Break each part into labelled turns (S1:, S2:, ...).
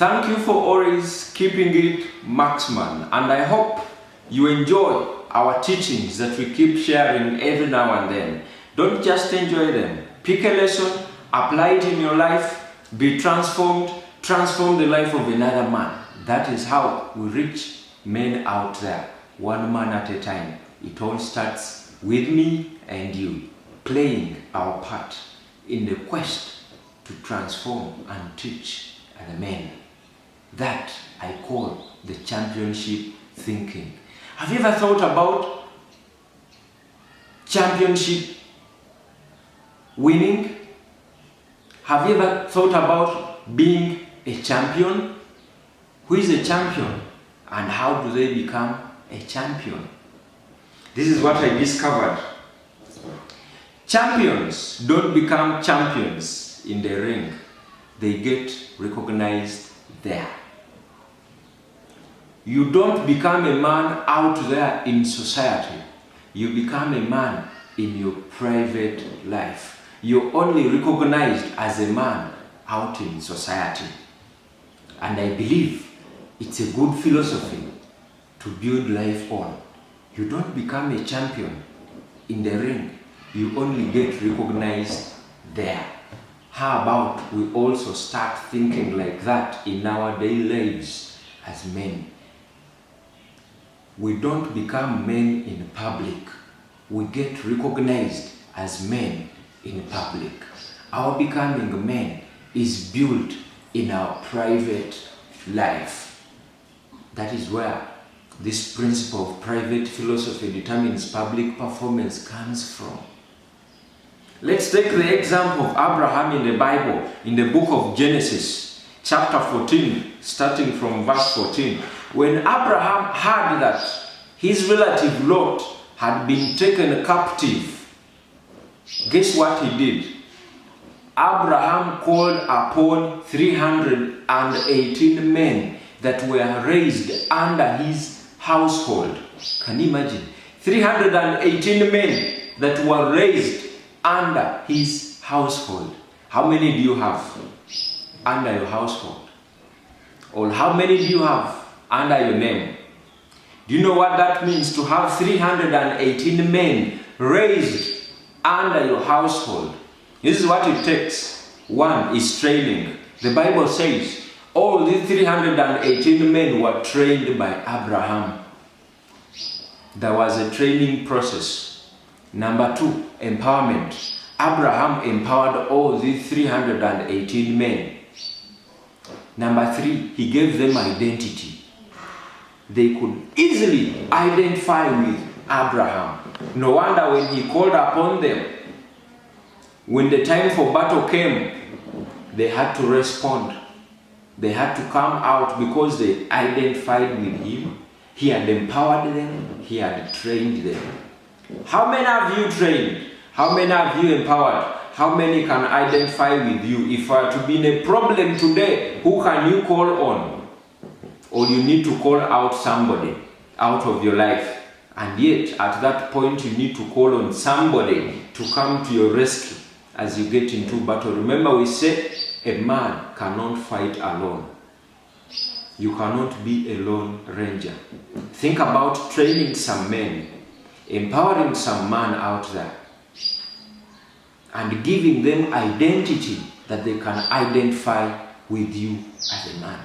S1: Thank you for always keeping it Marksman, and I hope you enjoy our teachings that we keep sharing every now and then. Don't just enjoy them. Pick a lesson, apply it in your life, be transformed, transform the life of another man. That is how we reach men out there, one man at a time. It all starts with me and you, playing our part in the quest to transform and teach other men. That I call the championship thinking. Have you ever thought about championship winning? Have you ever thought about being a champion? Who is a champion and how do they become a champion? This is what I discovered. Champions don't become champions in the ring. They get recognized there. You don't become a man out there in society. You become a man in your private life. You're only recognized as a man out in society. And I believe it's a good philosophy to build life on. You don't become a champion in the ring. You only get recognized there. How about we also start thinking like that in our daily lives as men? We don't become men in public. We get recognized as men in public. Our becoming men is built in our private life. That is where this principle of private philosophy determines public performance comes from. Let's take the example of Abraham in the Bible, in the book of Genesis, chapter 14, starting from verse 14. When Abraham heard that his relative Lot had been taken captive, guess what he did? Abraham called upon 318 men that were raised under his household. Can you imagine? 318 men that were raised under his household. How many do you have under your household? Or how many do you have under your name? Do you know what that means to have 318 men raised under your household? This is what it takes. One is training. The Bible says all these 318 men were trained by Abraham. There was a training process. Number two, empowerment. Abraham empowered all these 318 men. Number three, he gave them identity. They could easily identify with Abraham. No wonder when he called upon them, when the time for battle came, they had to respond. They had to come out because they identified with him. He had empowered them. He had trained them. How many have you trained? How many have you empowered? How many can identify with you? If you are to be in a problem today, who can you call on? Or you need to call out somebody out of your life. And yet, at that point, you need to call on somebody to come to your rescue as you get into battle. Remember, we said a man cannot fight alone. You cannot be a lone ranger. Think about training some men, empowering some man out there, and giving them identity that they can identify with you as a man.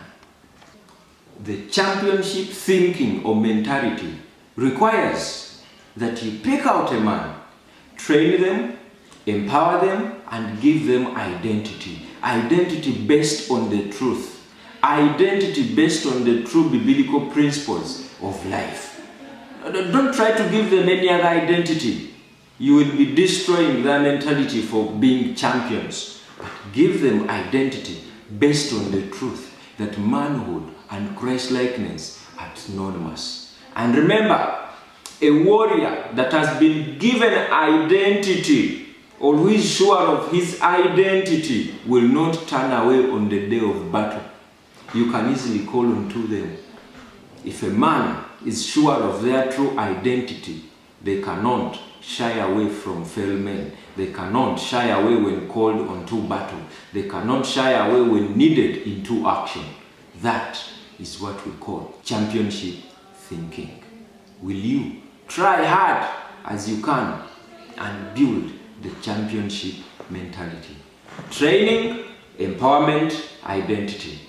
S1: The championship thinking or mentality requires that you pick out a man, train them, empower them, and give them identity. Identity based on the truth. Identity based on the true biblical principles of life. Don't try to give them any other identity. You will be destroying their mentality for being champions. But give them identity based on the truth that manhood and Christ-likeness are synonymous. And remember, a warrior that has been given identity, or who is sure of his identity, will not turn away on the day of battle. You can easily call unto them. If a man is sure of their true identity, they cannot shy away from failed men. They cannot shy away when called onto battle. They cannot shy away when needed into action. That is what we call championship thinking. Will you try hard as you can and build the championship mentality? Training, empowerment, identity.